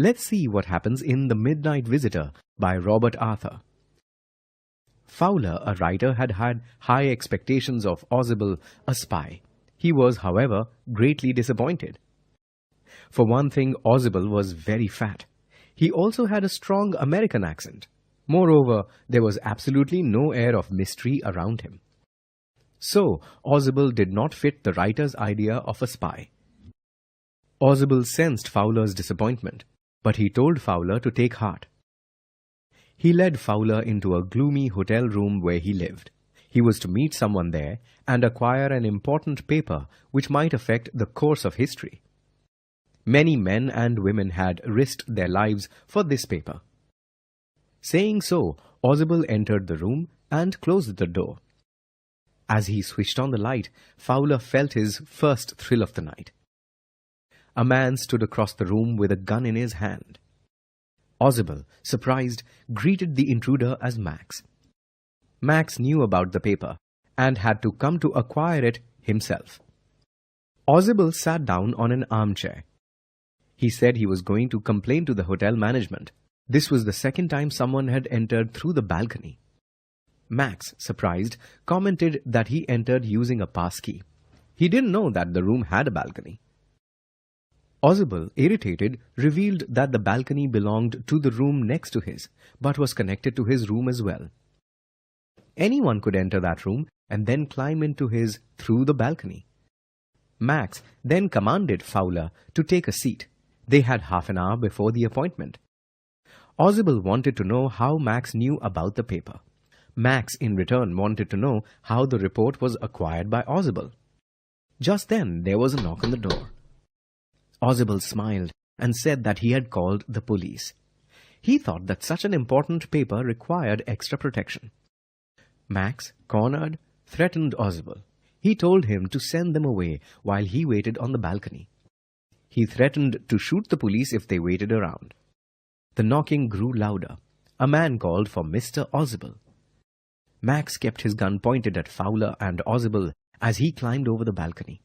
Let's see what happens in The Midnight Visitor by Robert Arthur. Fowler, a writer, had had high expectations of Ausable, a spy. He was, however, greatly disappointed. For one thing, Ausable was very fat. He also had a strong American accent. Moreover, there was absolutely no air of mystery around him. So, Ausable did not fit the writer's idea of a spy. Ausable sensed Fowler's disappointment, but he told Fowler to take heart. He led Fowler into a gloomy hotel room where he lived. He was to meet someone there and acquire an important paper which might affect the course of history. Many men and women had risked their lives for this paper. Saying so, Ausable entered the room and closed the door. As he switched on the light, Fowler felt his first thrill of the night. A man stood across the room with a gun in his hand. Ausable, surprised, greeted the intruder as Max. Max knew about the paper and had to come to acquire it himself. Ausable sat down on an armchair. He said he was going to complain to the hotel management. This was the second time someone had entered through the balcony. Max, surprised, commented that he entered using a passkey. He didn't know that the room had a balcony. Ausable, irritated, revealed that the balcony belonged to the room next to his, but was connected to his room as well. Anyone could enter that room and then climb into his through the balcony. Max then commanded Fowler to take a seat. They had half an hour before the appointment. Ausable wanted to know how Max knew about the paper. Max, in return, wanted to know how the report was acquired by Ausable. Just then, there was a knock on the door. Ausable smiled and said that he had called the police. He thought that such an important paper required extra protection. Max, cornered, threatened Ausable. He told him to send them away while he waited on the balcony. He threatened to shoot the police if they waited around. The knocking grew louder. A man called for Mr. Ausable. Max kept his gun pointed at Fowler and Ausable as he climbed over the balcony.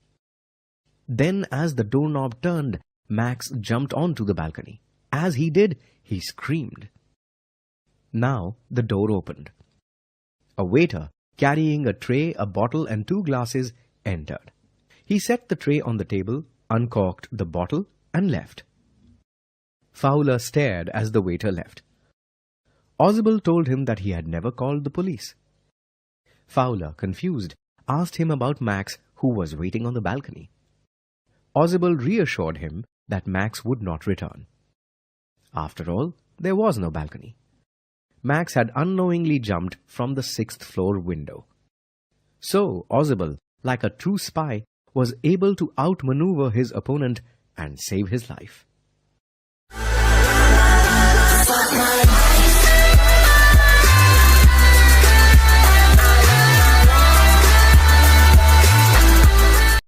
Then, as the doorknob turned, Max jumped onto the balcony. As he did, he screamed. Now the door opened. A waiter, carrying a tray, a bottle and 2 glasses, entered. He set the tray on the table, uncorked the bottle and left. Fowler stared as the waiter left. Ausable told him that he had never called the police. Fowler, confused, asked him about Max, who was waiting on the balcony. Ausable reassured him that Max would not return. After all, there was no balcony. Max had unknowingly jumped from the 6th floor window. So, Ausable, like a true spy, was able to outmaneuver his opponent and save his life.